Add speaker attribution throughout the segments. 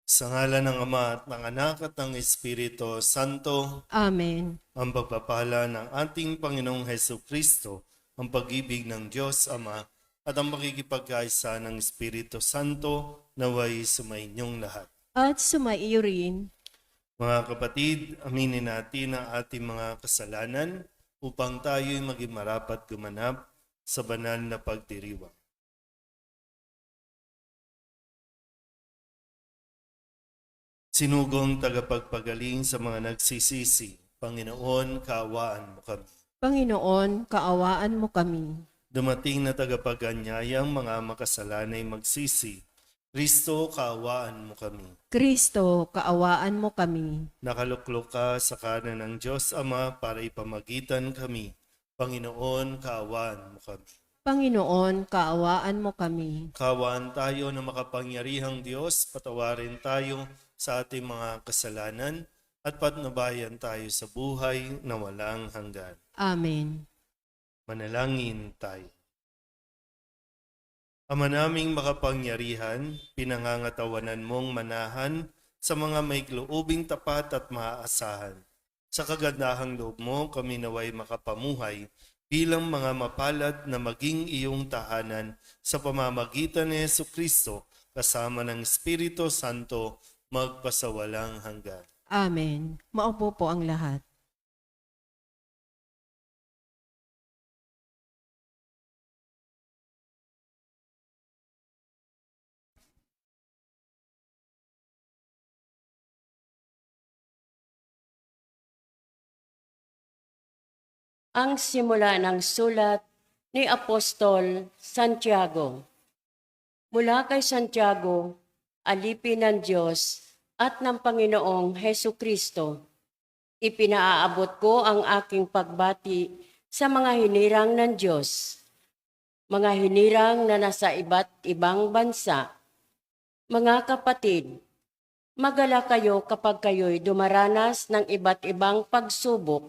Speaker 1: Sa ngalan ng Ama at ng Anak at ng Espiritu Santo,
Speaker 2: Amen.
Speaker 1: ang pagpapala ng ating Panginoong Heso Kristo, ang pag-ibig ng Diyos Ama, at ang makikipagkaisa ng Espiritu Santo naway sumainyong lahat.
Speaker 2: At sumaiyo rin.
Speaker 1: Mga kapatid, aminin natin ang ating mga kasalanan upang tayo'y maging marapat gumanap sa banal na pagdiriwang. Sinugong tagapagpagaling sa mga nagsisisi, Panginoon, kaawaan mo kami.
Speaker 2: Panginoon, kaawaan mo kami.
Speaker 1: Dumating na tagapaganyayang mga makasalanay magsisi, Kristo, kaawaan mo kami.
Speaker 2: Kristo, kaawaan mo kami.
Speaker 1: Nakaluklok ka sa kanan ng Diyos Ama para ipamagitan kami. Panginoon, kaawaan mo kami.
Speaker 2: Panginoon, kaawaan mo kami.
Speaker 1: Kaawaan tayo na makapangyarihang Diyos, patawarin tayo sa ating mga kasalanan at patnubayan tayo sa buhay na walang hanggan.
Speaker 2: Amen.
Speaker 1: Manalangin tayo. Ama naming makapangyarihan, pinangangatawanan mong manahan sa mga may loobing tapat at maaasahan. Sa kagandahang loob mo, kami naway makapamuhay bilang mga mapalad na maging iyong tahanan sa pamamagitan ni Jesucristo kasama ng Espiritu Santo magpasawalang hanggan.
Speaker 2: Amen. Maupo po ang lahat.
Speaker 3: Ang simula ng sulat ni Apostol Santiago. Mula kay Santiago, alipin ng Diyos at ng Panginoong Heso Kristo, ipinaaabot ko ang aking pagbati sa mga hinirang ng Diyos, mga hinirang na nasa iba't ibang bansa. Mga kapatid, magala kayo kapag kayo'y dumaranas ng iba't ibang pagsubok,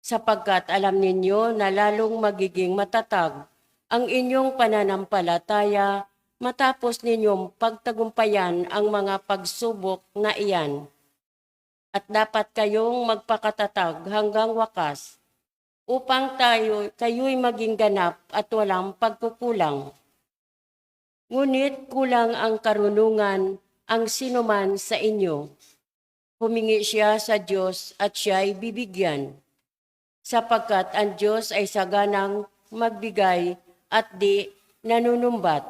Speaker 3: sapagkat alam ninyo na lalong magiging matatag ang inyong pananampalataya matapos ninyong pagtagumpayan ang mga pagsubok na iyan. At dapat kayong magpakatatag hanggang wakas upang kayo'y maging ganap at walang pagkukulang. Ngunit kulang ang karunungan ang sinuman sa inyo. Humingi siya sa Diyos at siya'y bibigyan, sapagkat ang Diyos ay saganang magbigay at di nanunumbat.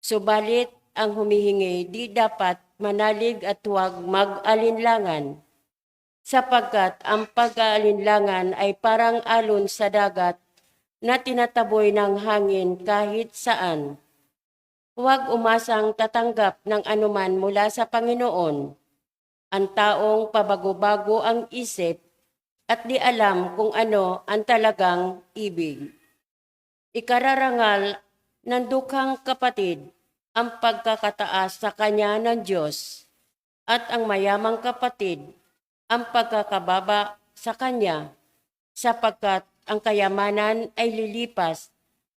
Speaker 3: Subalit ang humihingi di dapat manalig at huwag mag-alinlangan, sapagkat ang pag-aalinlangan ay parang alon sa dagat na tinataboy ng hangin kahit saan. Huwag umasang tatanggap ng anuman mula sa Panginoon. Ang taong pabago-bago ang isip at di alam kung ano ang talagang ibig. Ikararangal ng dukhang kapatid ang pagkakataas sa kanya ng Diyos, at ang mayamang kapatid ang pagkakababa sa kanya, sapagkat ang kayamanan ay lilipas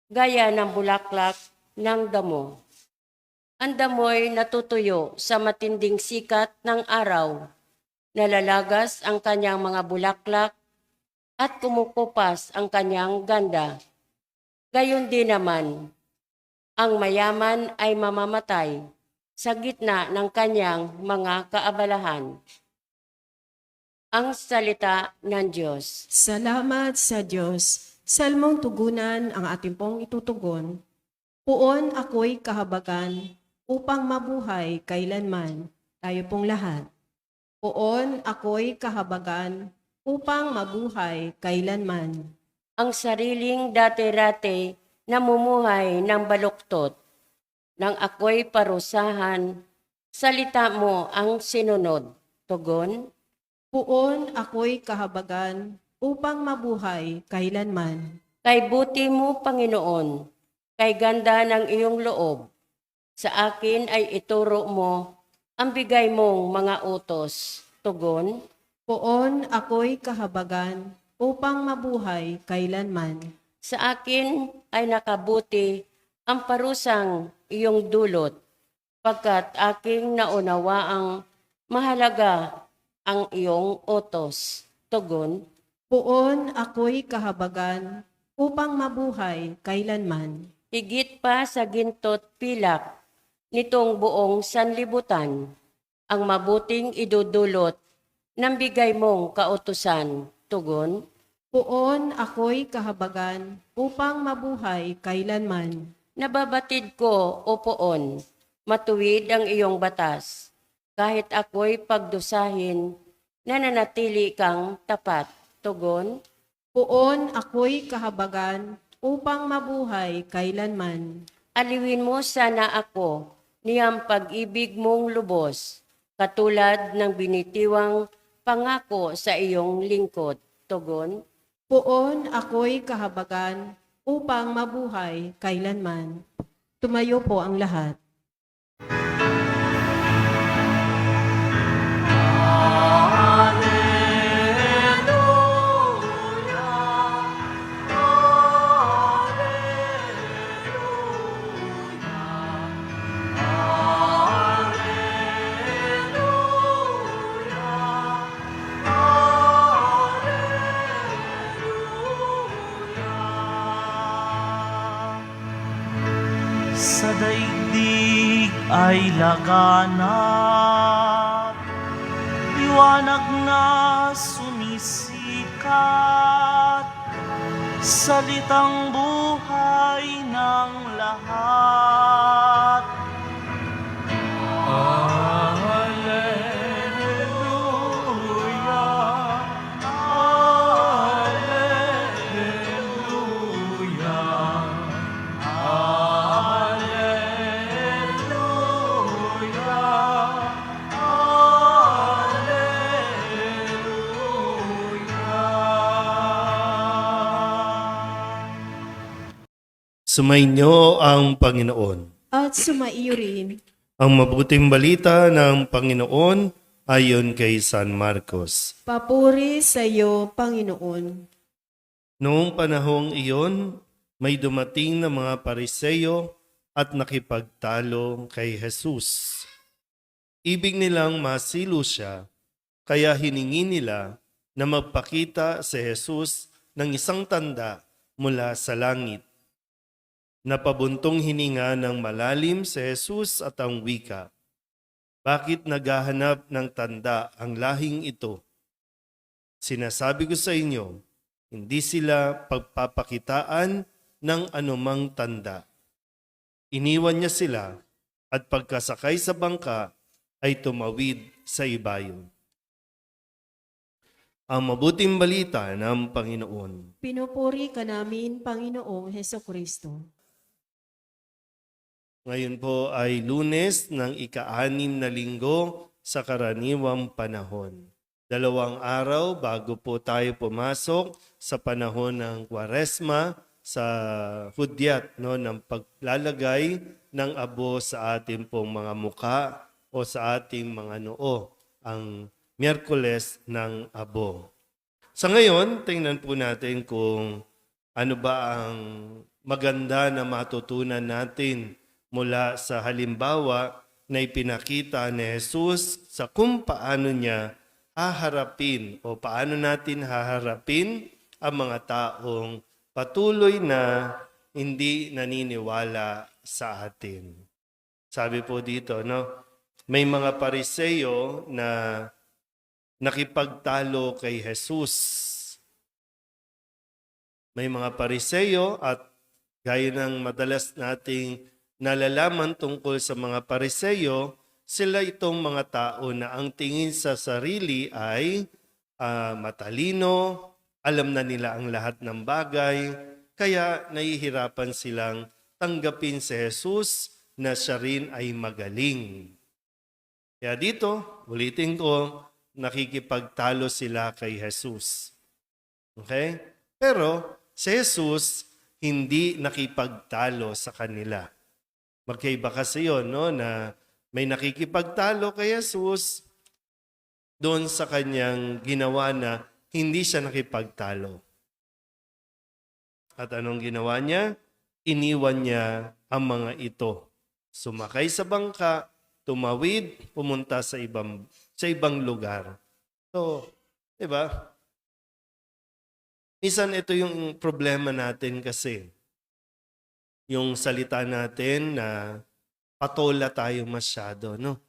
Speaker 3: gaya ng bulaklak ng damo. Ang damoy natutuyo sa matinding sikat ng araw, nalalagas ang kanyang mga bulaklak at kumukupas ang kanyang ganda. Gayon din naman, ang mayaman ay mamamatay sa gitna ng kanyang mga kaabalahan. Ang salita ng Diyos.
Speaker 2: Salamat sa Diyos. Salmong tugunan ang ating pong itutugon. Puon ako'y kahabagan upang mabuhay kailanman. Tayo pong lahat. Puon ako'y kahabagan upang mabuhay kailanman.
Speaker 3: Ang sariling dati-rate namumuhay ng baluktot. Nang ako'y parusahan, salita mo ang sinunod. Tugon,
Speaker 2: Puon ako'y kahabagan upang mabuhay kailanman.
Speaker 3: kay buti mo, Panginoon, kay ganda ng iyong loob. Sa akin ay ituro mo ang bigay mong mga utos. Tugon,
Speaker 2: Puon ako'y kahabagan upang mabuhay kailanman.
Speaker 3: sa akin ay nakabuti ang parusang iyong dulot. pagkat aking naunawa ang mahalaga ang iyong utos. Tugon,
Speaker 2: Poon ako'y kahabagan upang mabuhay kailanman.
Speaker 3: higit pa sa gintot pilak nitong buong sanlibutan, ang mabuting idudulot ng bigay mong kautusan. Tugon,
Speaker 2: Poon ako'y kahabagan upang mabuhay kailanman.
Speaker 3: nababatid ko, O Poon, matuwid ang iyong batas. Kahit ako'y pagdusahin, nananatili kang tapat. Tugon,
Speaker 2: Poon ako'y kahabagan upang mabuhay kailanman.
Speaker 3: aliwin mo sana ako niyang pag-ibig mong lubos, katulad ng binitiwang pangako sa iyong lingkod. Tugon,
Speaker 2: Poon ako'y kahabagan upang mabuhay kailanman. Tumayo po ang lahat.
Speaker 4: Sa daigdig ay laganap, liwanag na sumisikat, salitang buhay ng lahat. Alleluia, Alleluia.
Speaker 1: Sumainyo ang Panginoon.
Speaker 2: At sumaiyo rin.
Speaker 1: Ang mabuting balita ng Panginoon ayon kay San Marcos.
Speaker 2: Papuri sa iyo, Panginoon.
Speaker 1: Noong panahong iyon, may dumating na mga Pariseyo at nakipagtalo kay Jesus. Ibig nilang masilo siya, kaya hiningi nila na magpakita si Jesus ng isang tanda mula sa langit. Napabuntong hininga ng malalim si Jesus at ang wika, bakit naghahanap ng tanda ang lahing ito? Sinasabi ko sa inyo, hindi sila pagpapakitaan ng anumang tanda. Iniwan niya sila at pagkasakay sa bangka ay tumawid sa ibayon. Ang mabuting balita ng Panginoon.
Speaker 2: Pinupuri ka namin, Panginoong Hesukristo.
Speaker 1: Ngayon po ay Lunes ng ika-6 na linggo sa karaniwang panahon. 2 araw bago po tayo pumasok sa panahon ng Kwaresma sa hudyat ng paglalagay ng abo sa ating pong mga muka o sa ating mga noo, ang Miyerkules ng Abo. Sa ngayon, tingnan po natin kung ano ba ang maganda na matutunan natin mula sa halimbawa na ipinakita ni Jesus sa kung paano niya haharapin o paano natin haharapin ang mga taong patuloy na hindi naniniwala sa atin. Sabi po dito, may mga Pariseyo na nakipagtalo kay Jesus. May mga Pariseyo at gaya ng madalas nating nalalaman tungkol sa mga Pariseyo, sila itong mga tao na ang tingin sa sarili ay matalino, alam na nila ang lahat ng bagay, kaya nahihirapan silang tanggapin si Jesus na siya rin ay magaling. Kaya dito, ulitin ko, nakikipagtalo sila kay Jesus. Okay? Pero si Jesus hindi nakipagtalo sa kanila. Magkaiba kasi yun, na may nakikipagtalo kay Jesus doon sa kanyang ginawa na hindi siya nakipagtalo. At anong ginawa niya? Iniwan niya ang mga ito. Sumakay sa bangka tumawid, pumunta sa ibang lugar. So, 'di ba? Minsan ito yung problema natin kasi. Yung salita natin na patola tayo masyado, no?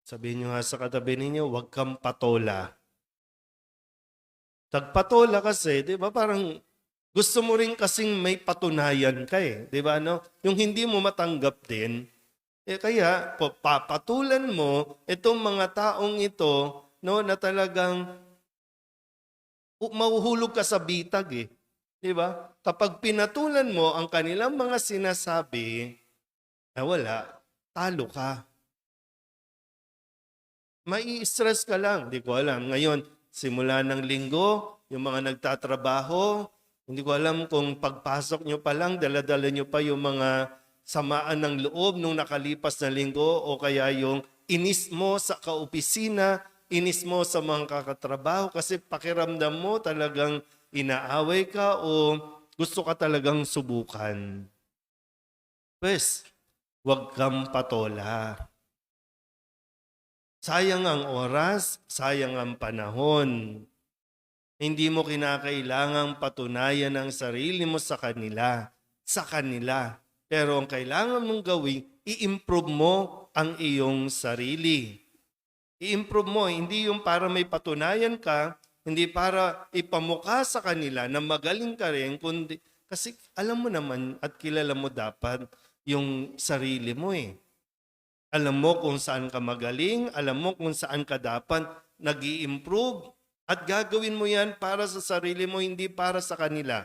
Speaker 1: Sabihin nyo nga sa katabi ninyo, huwag kang patola. Tagpatola kasi, 'di ba? Parang gusto mo rin kasing may patunayan ka eh, 'di ba, no? Yung hindi mo matanggap din, kaya papatulan mo itong mga taong ito, no, na talagang mahuhulog ka sa bitag eh. 'Di ba? Kapag pinatulan mo ang kanilang mga sinasabi, wala, talo ka. Mai-stress ka lang, di ko alam. Ngayon, simula ng linggo, yung mga nagtatrabaho, hindi ko alam kung pagpasok nyo pa lang, dala-dala nyo pa yung mga samaan ng loob nung nakalipas na linggo o kaya yung inis mo sa kaopisina, inis mo sa mga kakatrabaho kasi pakiramdam mo talagang inaaway ka o gusto ka talagang subukan. Pues, huwag kang patola. Sayang ang oras, sayang ang panahon. Hindi mo kinakailangang patunayan ang sarili mo sa kanila. Pero ang kailangan mong gawin, i-improve mo ang iyong sarili. I-improve mo, hindi yung para may patunayan ka, hindi para ipamukha sa kanila na magaling ka rin, kundi kasi alam mo naman at kilala mo dapat yung sarili mo eh. Alam mo kung saan ka magaling, alam mo kung saan ka dapat nag-i-improve at gagawin mo yan para sa sarili mo, hindi para sa kanila.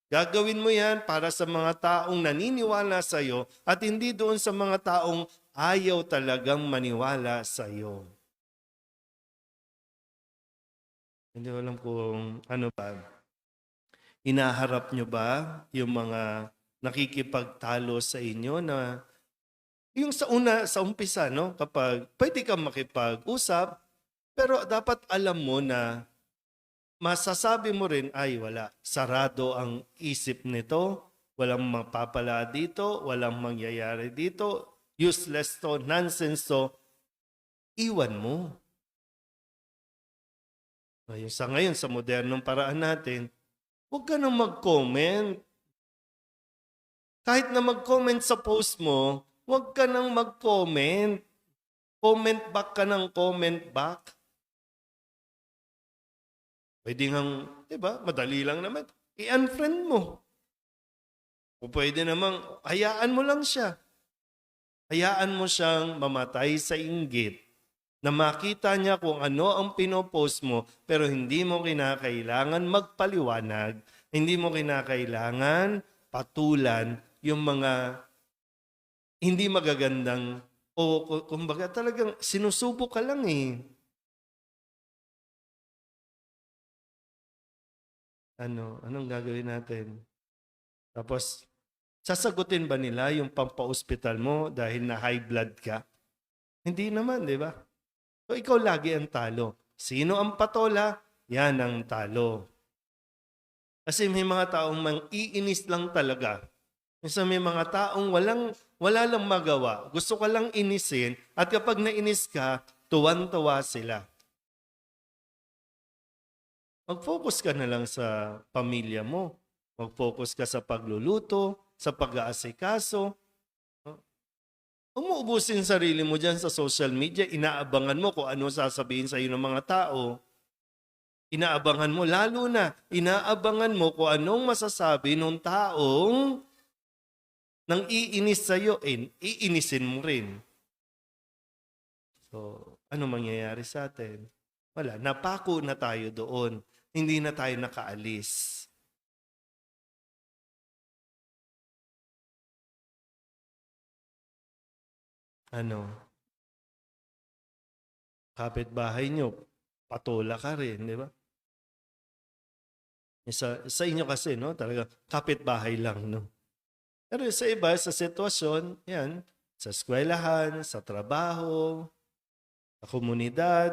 Speaker 1: Gagawin mo yan para sa mga taong naniniwala sa iyo at hindi doon sa mga taong ayaw talagang maniwala sa iyo. Hindi ko alam kung ano ba. Hinaharap nyo ba yung mga nakikipagtalo sa inyo na yung sa umpisa, no? Kapag pwede kang makipag-usap, pero dapat alam mo na masasabi mo rin, ay wala, sarado ang isip nito, walang mapapala dito, walang mangyayari dito, useless to, nonsense to, iwan mo. Ayun, sa ngayon, sa modernong paraan natin, huwag ka nang mag-comment. Kahit na mag-comment sa post mo, huwag ka nang mag-comment. Comment back ka ng comment back. Pwede ngang, di ba, madali lang naman. I-unfriend mo. O pwede namang, hayaan mo lang siya. Hayaan mo siyang mamatay sa inggit na makita niya kung ano ang pinopost mo pero hindi mo kinakailangan magpaliwanag, hindi mo kinakailangan patulan yung mga hindi magagandang o kumbaga talagang sinusubok ka lang eh. Anong gagawin natin? Tapos, sasagutin ba nila yung pampa-hospital mo dahil na high blood ka? Hindi naman, di ba? So, ikaw lagi ang talo. Sino ang patola? Yan ang talo. Kasi may mga taong mang-iinis lang talaga. Kasi may mga taong wala lang magawa. Gusto ka lang inisin at kapag nainis ka, tuwan-tuwa sila. Mag-focus ka na lang sa pamilya mo. Mag-focus ka sa pagluluto, sa pag-aasikaso. Umuubusin sarili mo dyan sa social media, inaabangan mo kung ano sasabihin sa iyo ng mga tao. Inaabangan mo, lalo na, inaabangan mo kung anong masasabi ng taong nang iinis sa iyo, iinisin mo rin. So, ano mangyayari sa atin? Wala, napako na tayo doon. Hindi na tayo nakaalis. Kapitbahay nyo, patola ka rin, di ba? Sa inyo kasi, no? Talaga, kapitbahay lang, no? Pero sa iba, sa sitwasyon, yan, sa eskwelahan, sa trabaho, sa komunidad,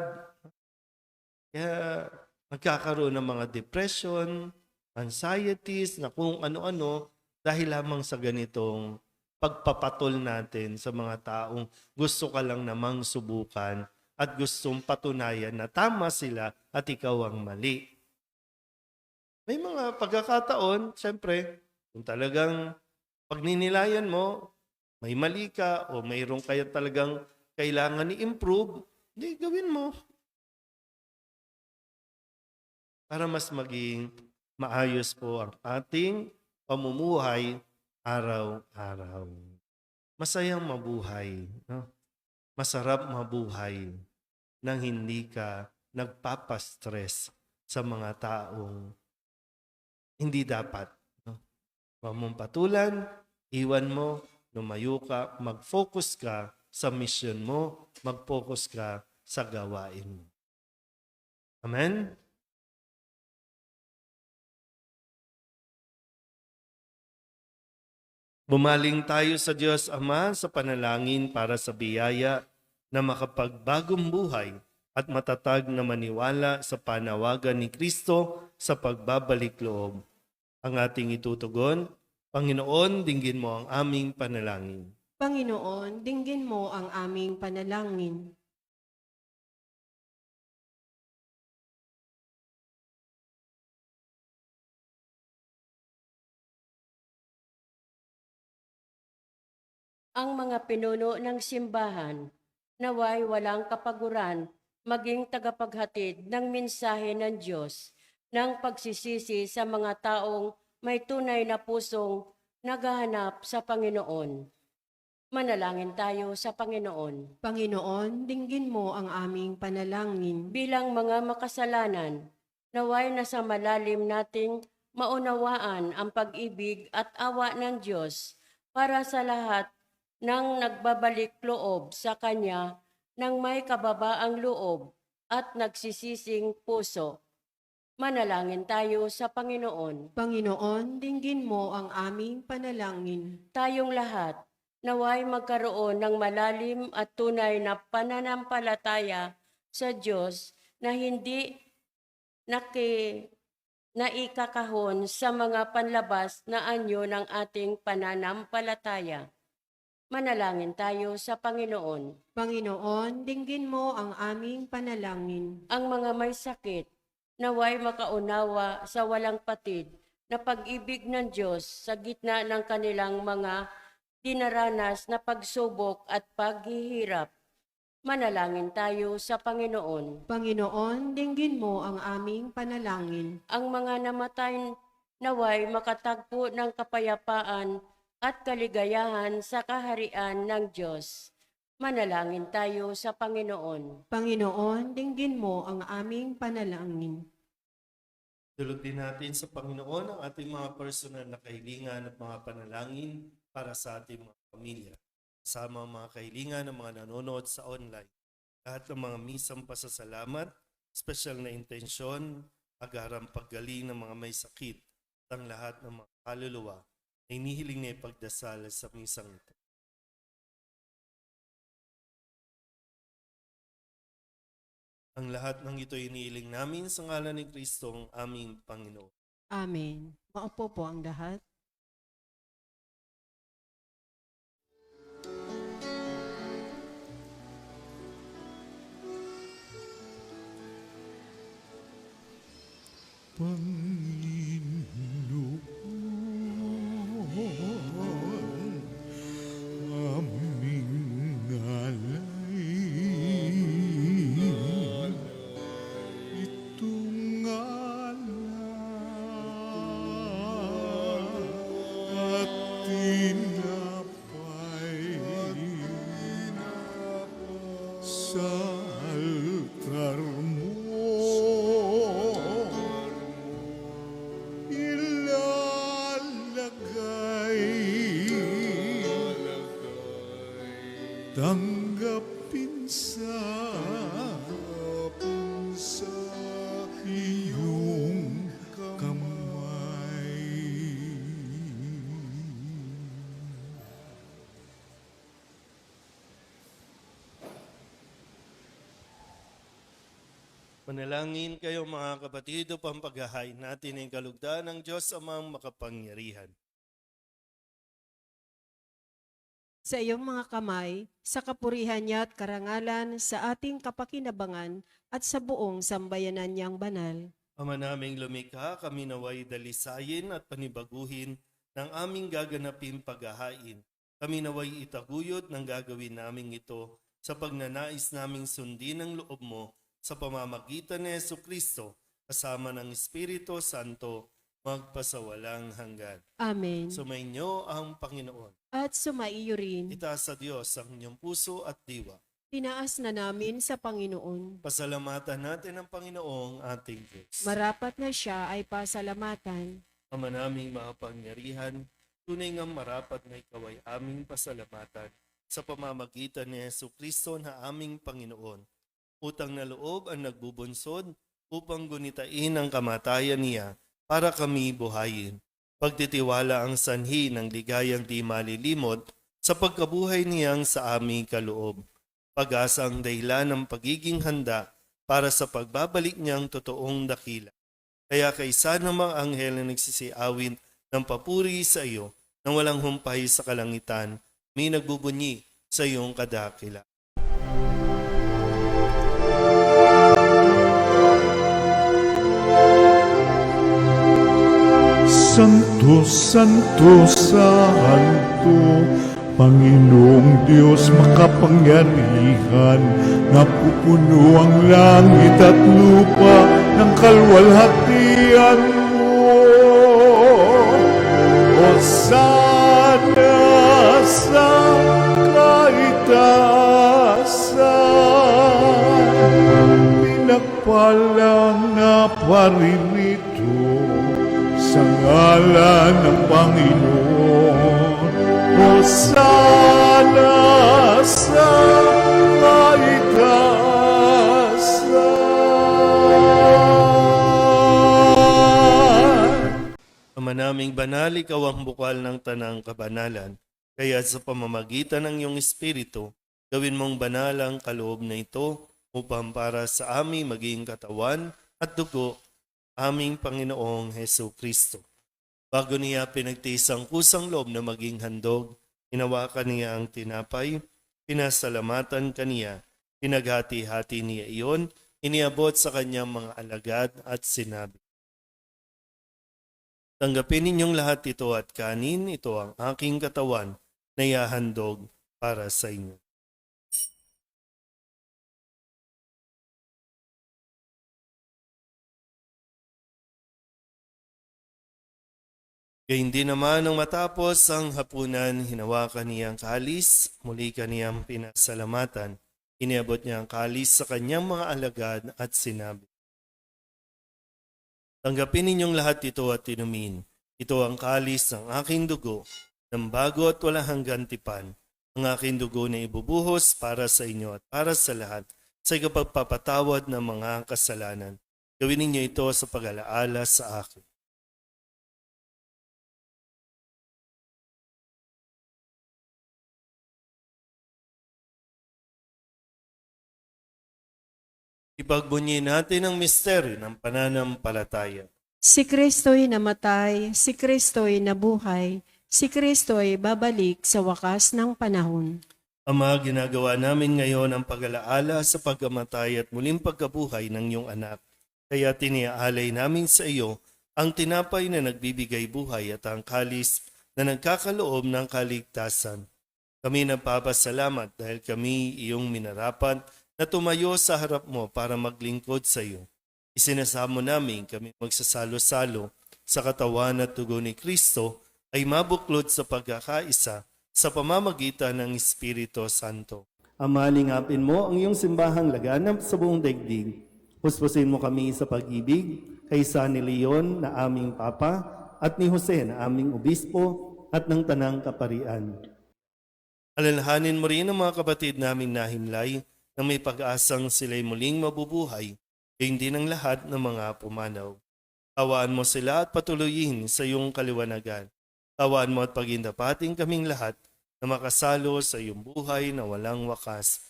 Speaker 1: kaya nagkakaroon ng mga depression, anxieties, na kung ano-ano, dahil lamang sa ganitong pagpapatol natin sa mga taong gusto ka lang namang subukan at gustong patunayan na tama sila at ikaw ang mali. May mga pagkakataon, siyempre, kung talagang pagninilayan mo, may mali ka o mayroong kaya talagang kailangan i-improve, hindi gawin mo. Para mas maging maayos po ang ating pamumuhay araw-araw. Masayang mabuhay. No? Masarap mabuhay nang hindi ka nagpapastress sa mga taong hindi dapat. No? Huwag mong patulan, iwan mo, lumayo ka, mag-focus ka sa mission mo, mag-focus ka sa gawain mo. Amen? Bumaling tayo sa Diyos Ama sa panalangin para sa biyaya na makapagbagong buhay at matatag na maniwala sa panawagan ni Kristo sa pagbabalik loob. Ang ating itutugon, Panginoon, dinggin mo ang aming panalangin.
Speaker 2: Panginoon, dinggin mo ang aming panalangin.
Speaker 3: Ang mga pinuno ng simbahan, naway walang kapaguran maging tagapaghatid ng mensahe ng Diyos ng pagsisisi sa mga taong may tunay na pusong naghahanap sa Panginoon. Manalangin tayo sa Panginoon.
Speaker 2: Panginoon, dinggin mo ang aming panalangin.
Speaker 3: Bilang mga makasalanan, naway nasa malalim nating maunawaan ang pag-ibig at awa ng Diyos para sa lahat ng nagbabalik loob sa Kanya ng may kababaang loob at nagsisising puso. Manalangin tayo sa Panginoon.
Speaker 2: Panginoon, dinggin mo ang aming panalangin.
Speaker 3: Tayong lahat, naway magkaroon ng malalim at tunay na pananampalataya sa Diyos na hindi naikakahon sa mga panlabas na anyo ng ating pananampalataya. Manalangin tayo sa Panginoon.
Speaker 2: Panginoon, dinggin mo ang aming panalangin.
Speaker 3: Ang mga may sakit, naway makaunawa sa walang patid na pag-ibig ng Diyos sa gitna ng kanilang mga dinaranas na pagsubok at paghihirap. Manalangin tayo sa Panginoon.
Speaker 2: Panginoon, dinggin mo ang aming panalangin.
Speaker 3: Ang mga namatay naway makatagpo ng kapayapaan at kaligayahan sa kaharian ng Diyos. Manalangin tayo sa Panginoon.
Speaker 2: Panginoon, dinggin mo ang aming panalangin.
Speaker 1: Dulutin natin sa Panginoon ang ating mga personal na kahilingan at mga panalangin para sa ating mga pamilya. Kasama ang mga kahilingan ng mga nanonood sa online. Lahat ng mga misang pasasalamat, special na intensyon, agarang paggaling ng mga may sakit, at ang lahat ng mga kaluluwa ay nihiling na ipagdasal sa misang ito. Ang lahat ng ito iniiling namin sa ngalan ni Kristo ang aming Panginoon.
Speaker 2: Amen. Maupo po ang lahat.
Speaker 5: Panginoon, aming alay, itong alay at tinapay sa altar mo. Tanggapin sa iyong kamay.
Speaker 1: Manalangin kayo mga kapatid upang paghahain natin ang kalugdan ng Diyos amang makapangyarihan.
Speaker 2: sa iyong mga kamay, sa kapurihan niya at karangalan, sa ating kapakinabangan at sa buong sambayanan niyang banal.
Speaker 1: Ama naming lumikha, kami naway dalisayin at panibaguhin ng aming gaganapin paghahain. Kami naway itaguyod ng gagawin naming ito sa pagnanais naming sundin ang loob mo sa pamamagitan ni Jesucristo kasama ng Espiritu Santo magpasawalang hanggan.
Speaker 2: Amen.
Speaker 1: Sumainyo ang Panginoon.
Speaker 2: At sumaiyo rin,
Speaker 1: Itaas sa Diyos ang inyong puso at diwa.
Speaker 2: tinaas na namin sa Panginoon.
Speaker 1: Pasalamatan natin ang Panginoong ating Diyos.
Speaker 2: Marapat na siya ay pasalamatan.
Speaker 1: Ama naming makapangyarihan, tunay nga marapat na ikaw ay aming pasalamatan sa pamamagitan ni Jesucristo na aming Panginoon. Utang na loob ang nagbubunsod upang gunitain ang kamatayan niya para kami buhayin. Pagtitiwala ang sanhi ng ligayang di malilimot sa pagkabuhay niyang sa aming kaloob. Pag-asa ang dahilan ng pagiging handa para sa pagbabalik niyang totoong dakila. Kaya kaysa ng mga anghel na nagsisiawin ng papuri sa iyo nang walang humpay sa kalangitan, may nagbubunyi sa iyong kadakila.
Speaker 5: Santo, Santo, Santo, Panginoong Diyos makapangyarihan, napupuno ang langit at lupa ng kalwalhatian mo. Hosana sa kaitaasan, pinagpalang na paririto sa ngalan ng Panginoon. Hosana sa kaitaasan.
Speaker 1: Ama naming banal, ikaw ang bukal ng tanang kabanalan. Kaya sa pamamagitan ng iyong Espiritu, gawin mong banal ang kaloob na ito upang para sa aming maging katawan at dugo aming Panginoong Hesu Kristo. Bago niya pinagtiis ang kusang loob na maging handog, hinawakan niya ang tinapay, pinasalamatan kaniya, pinaghati-hati niya iyon, iniabot sa kanyang mga alagad at sinabi, tanggapin ninyong lahat ito at kanin, ito ang aking katawan na ihahandog para sa inyo. Gayun din naman nang matapos ang hapunan, hinawakan niya ang kalis, muli kaniyang pinasalamatan. Iniabot niya ang kalis sa kanyang mga alagad at sinabi, tanggapin ninyong lahat ito at inumin. Ito ang kalis ng aking dugo, ng bago at walang hanggang tipan. Ang aking dugo na ibubuhos para sa inyo at para sa lahat sa ikapagpapatawad ng mga kasalanan. Gawin ninyo ito sa pag-alaala sa akin. Ipagbunyi natin ang misteryo ng pananampalataya.
Speaker 2: Si Kristo'y namatay, si Kristo'y nabuhay, si Kristo'y babalik sa wakas ng panahon.
Speaker 1: Ama, ginagawa namin ngayon ang pag-alaala sa pagkamatay at muling pagkabuhay ng iyong anak. Kaya tiniaalay namin sa iyo ang tinapay na nagbibigay buhay at ang kalis na nagkakaloob ng kaligtasan. Kami nagpapasalamat dahil kami iyong minarapat na tumayo sa harap mo para maglingkod sa iyo. Isinasamo namin kami magsasalo-salo sa katawan at dugo ni Kristo ay mabuklod sa pagkakaisa sa pamamagitan ng Espiritu Santo. Ama, lingapin mo ang iyong simbahang laganap sa buong daigdig. Puspusin mo kami sa pag-ibig kay San Leon na aming Papa at ni Jose na aming Obispo at ng Tanang Kaparian. Alalahanin mo rin ang mga kapatid naming nahimlay na may pag-asang sila'y muling mabubuhay, gayon din ang lahat ng mga pumanaw. Tawaan mo sila at patuloyin sa iyong kaliwanagan. Tawaan mo at pagindapating kaming lahat na makasalo sa iyong buhay na walang wakas.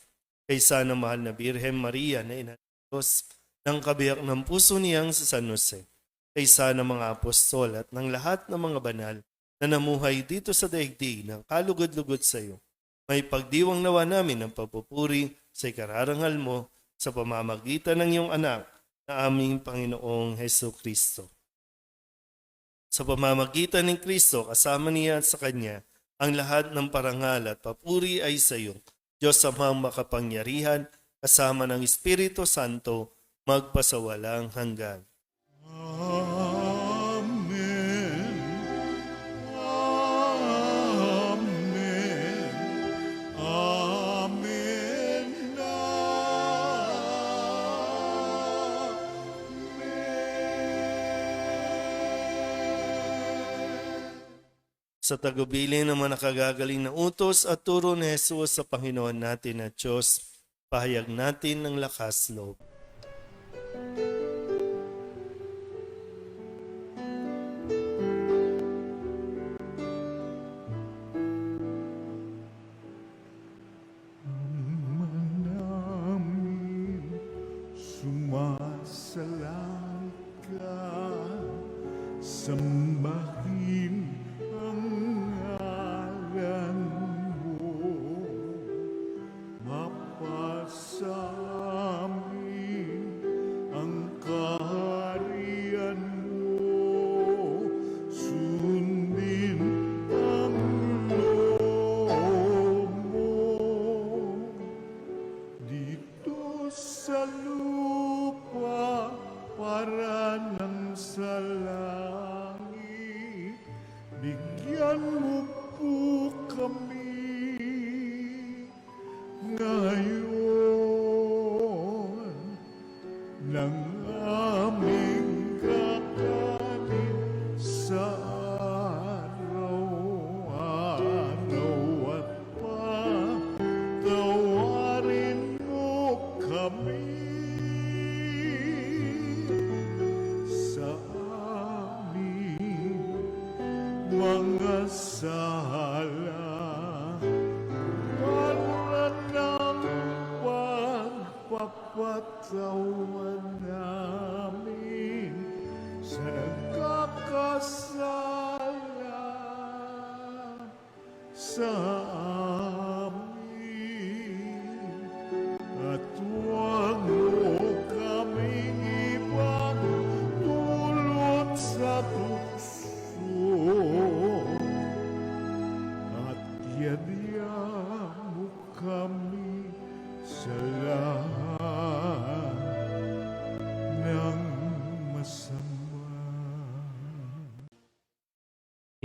Speaker 1: Kaysa ng mahal na Birhen Maria na ina ng Diyos, ng kabiyak ng puso niyang sa San Jose. Kaysa ng mga apostol at ng lahat ng mga banal na namuhay dito sa daigdig ng kalugod-lugod sa iyo. May pagdiwang nawa namin ng pagpupuri sa ikararangal mo sa pamamagitan ng iyong anak na aming Panginoong Heso Kristo. Sa pamamagitan ng Kristo, kasama niya at sa Kanya, ang lahat ng parangal at papuri ay sa iyo, Diyos Amang makapangyarihan, kasama ng Espiritu Santo, magpasawalang hanggan.
Speaker 5: Amen. Amen. Amen.
Speaker 1: Sa tagubilin ng mga nakagagaling na utos at turo ni Jesus sa Panginoon natin at Diyos, pahayag natin ng lakas loob.
Speaker 5: Namin sumasalangit ka, sambahin ang ngalan mo, mapasa amin ang kaharian mo, sundin ang loob mo. Dito sa lupa para ng sa langit, bigyan mo po kami ngayon ng aming kakanin sa araw-araw at patawarin mo kami sa aming mga sala para ng pagpapatawan namin sa nagkakasala sa amin, at huwag mo kaming ibang dulot sa tukso, at yadya mo kami sa lahat ng masama.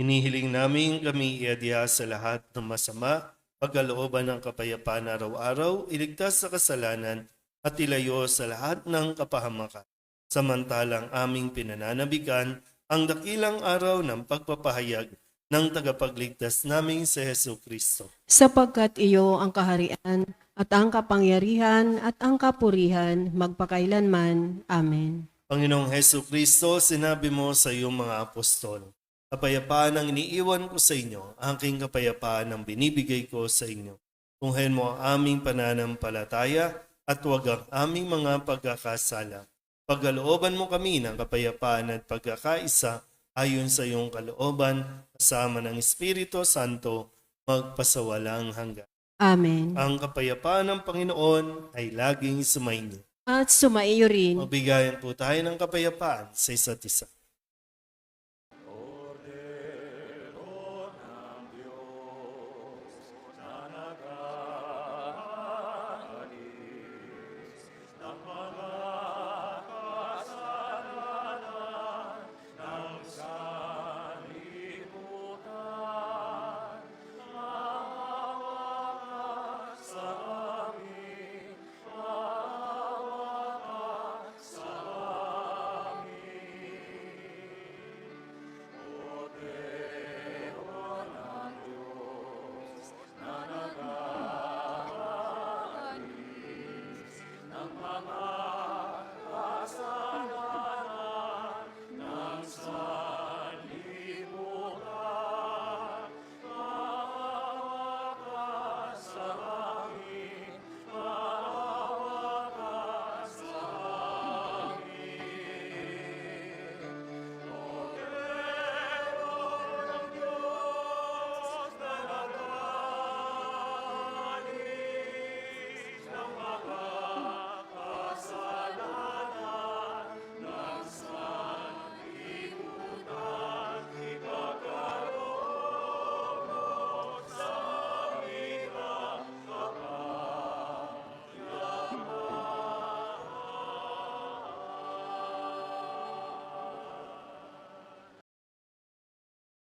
Speaker 1: Hinihiling namin kami iadya sa lahat ng masama, pagkalooban ng kapayapaan araw-araw, iligtas sa kasalanan at ilayo sa lahat ng kapahamakan. Samantalang aming pinananabikan ang dakilang araw ng pagpapahayag ng tagapagligtas naming si Hesu Kristo.
Speaker 2: Sapagkat iyo ang kaharian at ang kapangyarihan at ang kapurihan magpakailanman. Amen.
Speaker 1: Panginoong Hesu Kristo, sinabi mo sa iyong mga apostol, kapayapaan ang iniiwan ko sa inyo, aking kapayapaan ang binibigay ko sa inyo. Tunghayan mo ang aming pananampalataya at huwag ang aming mga pagkakasala. Pagkalooban mo kami ng kapayapaan at pagkakaisa ayon sa iyong kalooban, kasama ng Espiritu Santo, magpasawalang hanggan.
Speaker 2: Amen.
Speaker 1: Ang kapayapaan ng Panginoon ay laging sumainyo.
Speaker 2: At sumaiyo rin.
Speaker 1: Mabigayan po tayo ng kapayapaan sa isa't isa.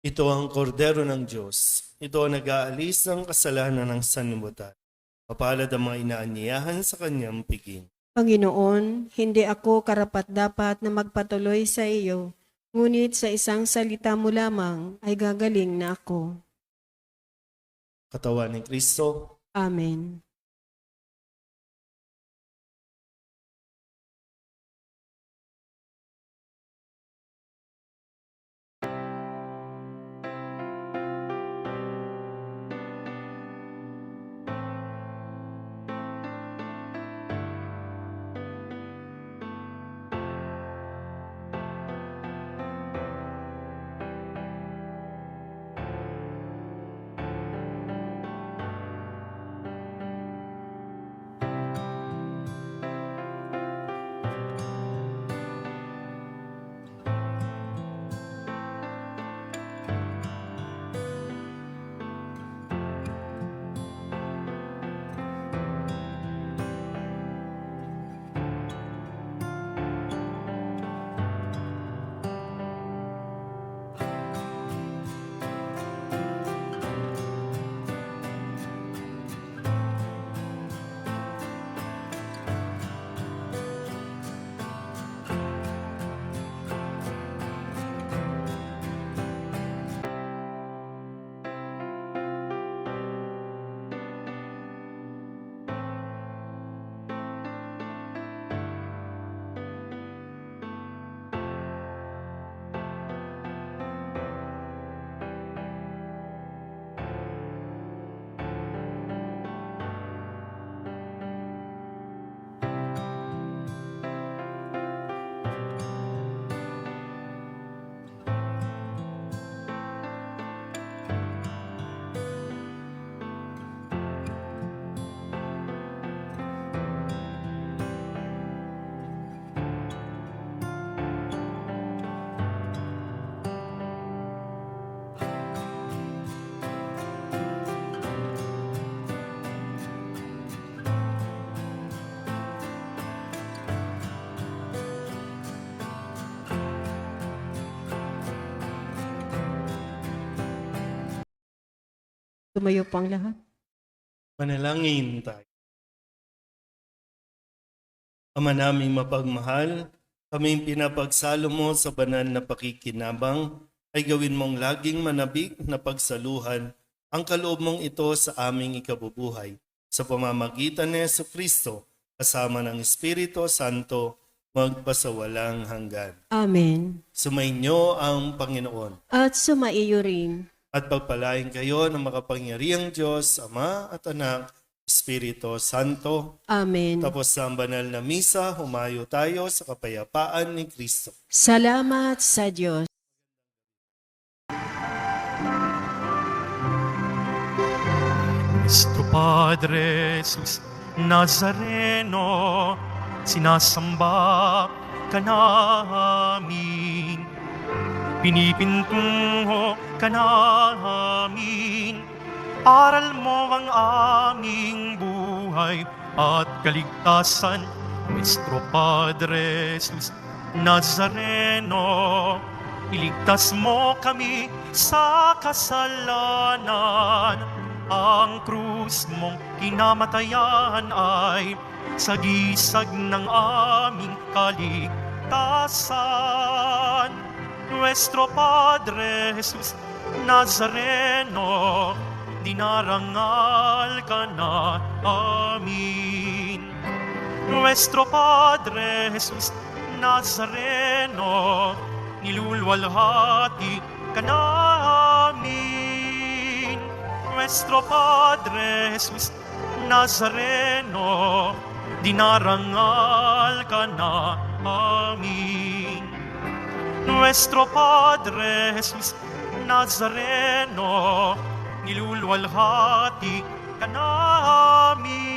Speaker 1: Ito ang kordero ng Diyos. Ito ang nag-aalis ng kasalanan ng sanlibutan. Mapalad ang mga inaanyayahan sa kanyang piging.
Speaker 2: Panginoon, hindi ako karapat-dapat na magpatuloy sa iyo, ngunit sa isang salita mo lamang ay gagaling na ako.
Speaker 1: Katawan ni Kristo,
Speaker 2: Amen. Tumayo po ang lahat.
Speaker 1: manalangin tayo. Ama naming mapagmahal, kaming pinapagsalo mo sa banal na pakikinabang, ay gawin mong laging manabik na pagsaluhan ang kaloob mong ito sa aming ikabubuhay. Sa pamamagitan ni Jesucristo, kasama ng Espiritu Santo, magpasawalang hanggan.
Speaker 2: Amen.
Speaker 1: Sumainyo ang Panginoon.
Speaker 2: At sumaiyo rin.
Speaker 1: At pagpalain kayo ng makapangyarihang Diyos, Ama at Anak, Espiritu Santo.
Speaker 2: Amen.
Speaker 1: Tapos sa banal na misa, humayo tayo sa kapayapaan ni Kristo.
Speaker 2: Salamat sa Diyos.
Speaker 4: Nuestro Padre Jesus Nazareno, sinasamba ka namin, pinipintungo ka namin, aral mo ang aming buhay at kaligtasan. Nuestro Padre Jesus Nazareno, iligtas mo kami sa kasalanan. Ang krus mong kinamatayan ay sagisag ng aming kaligtasan. Nuestro Padre Jesus Nazareno, dinarangal ka na amin. Nuestro Padre Jesus Nazareno, nilulwalhati ka namin. Nuestro Padre Jesus Nazareno, dinarangal ka na amin. Nuestro Padre Jesus Nazareno, nilulwalhati ka namin.